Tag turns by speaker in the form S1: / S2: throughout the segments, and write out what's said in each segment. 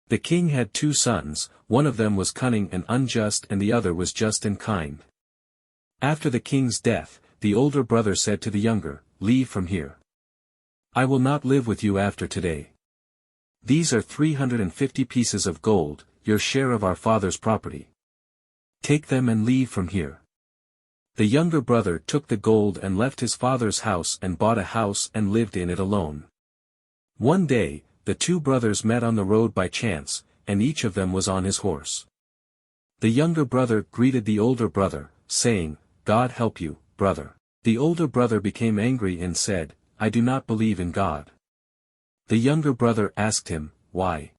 S1: The king had 2 sons, one of them was cunning and unjust and the other was just and kind. After the king's death, the older brother said to the younger, "Leave from here. I will not live with you after today. These are 350 pieces of gold, your share of our father's property. Take them and leave from here." The younger brother took the gold and left his father's house and bought a house and lived in it alone. One day, the 2 brothers met on the road by chance, and each of them was on his horse. The younger brother greeted the older brother, saying, "God help you, brother." The older brother became angry and said, "I do not believe in God." The younger brother asked him, "Why?"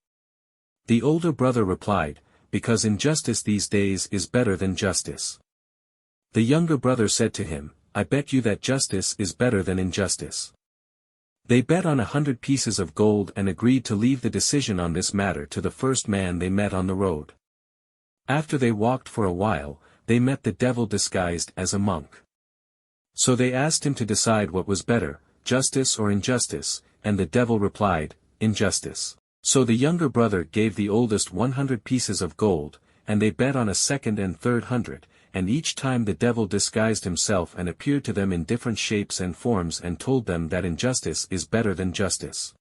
S1: The older brother replied, "Because injustice these days is better than justice." The younger brother said to him, "I bet you that justice is better than injustice." They bet on 100 pieces of gold and agreed to leave the decision on this matter to the first man they met on the road. After they walked for a while, they met the devil disguised as a monk. So they asked him to decide what was better, justice or injustice, and the devil replied, "Injustice." So the younger brother gave the oldest 100 pieces of gold, and they bet on a second and third 100, and each time the devil disguised himself and appeared to them in different shapes and forms and told them that injustice is better than justice.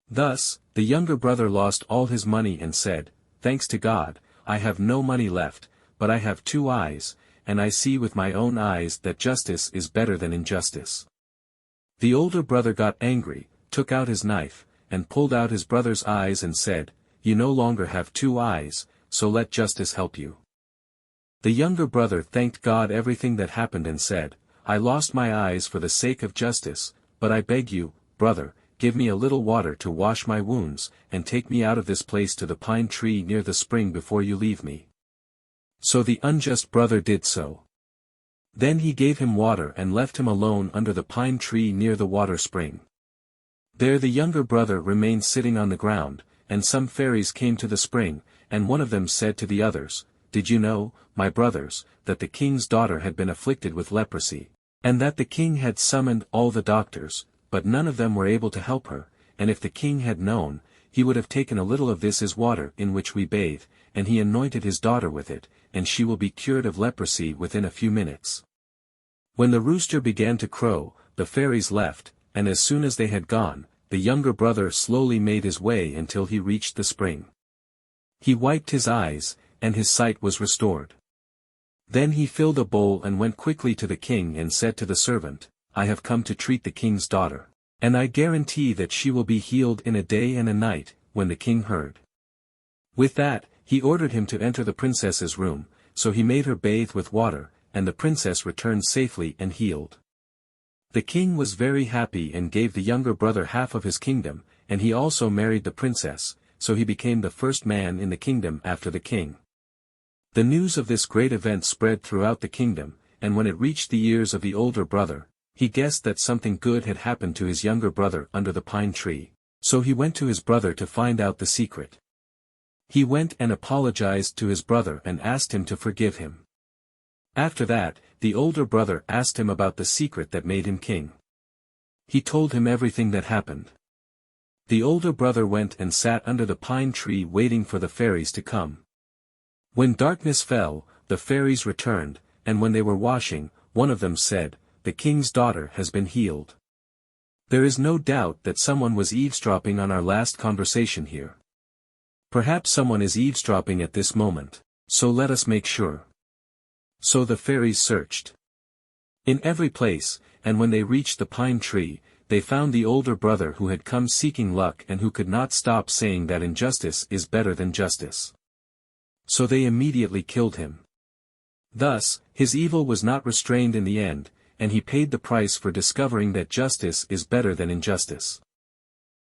S1: Thus, the younger brother lost all his money and said, "Thanks to God, I have no money left, but I have 2 eyes, and I see with my own eyes that justice is better than injustice." The older brother got angry, took out his knife, and pulled out his brother's eyes and said, "You no longer have 2 eyes, so let justice help you." The younger brother thanked God everything that happened and said, "I lost my eyes for the sake of justice, but I beg you, brother, give me a little water to wash my wounds, and take me out of this place to the pine tree near the spring before you leave me." So the unjust brother did so. Then he gave him water and left him alone under the pine tree near the water spring. There the younger brother remained sitting on the ground, and some fairies came to the spring, and one of them said to the others, "Did you know, my brothers, that the king's daughter had been afflicted with leprosy, and that the king had summoned all the doctors, but none of them were able to help her, and if the king had known, he would have taken a little of this as water in which we bathe, and he anointed his daughter with it, and she will be cured of leprosy within a few minutes." When the rooster began to crow, the fairies left, and as soon as they had gone, the younger brother slowly made his way until he reached the spring. He wiped his eyes, and his sight was restored. Then he filled a bowl and went quickly to the king and said to the servant, "I have come to treat the king's daughter, and I guarantee that she will be healed in a day and a night." When the king heard. With that, he ordered him to enter the princess's room, so he made her bathe with water, and the princess returned safely and healed. The king was very happy and gave the younger brother half of his kingdom, and he also married the princess, so he became the first man in the kingdom after the king. The news of this great event spread throughout the kingdom, and when it reached the ears of the older brother, he guessed that something good had happened to his younger brother under the pine tree, so he went to his brother to find out the secret. He went and apologized to his brother and asked him to forgive him. After that, the older brother asked him about the secret that made him king. He told him everything that happened. The older brother went and sat under the pine tree waiting for the fairies to come. When darkness fell, the fairies returned, and when they were washing, one of them said, "The king's daughter has been healed." There is no doubt that someone was eavesdropping on our last conversation here. Perhaps someone is eavesdropping at this moment, so let us make sure. So the fairies searched in every place, and when they reached the pine tree, they found the older brother who had come seeking luck and who could not stop saying that injustice is better than justice. So they immediately killed him. Thus, his evil was not restrained in the end, and he paid the price for discovering that justice is better than injustice.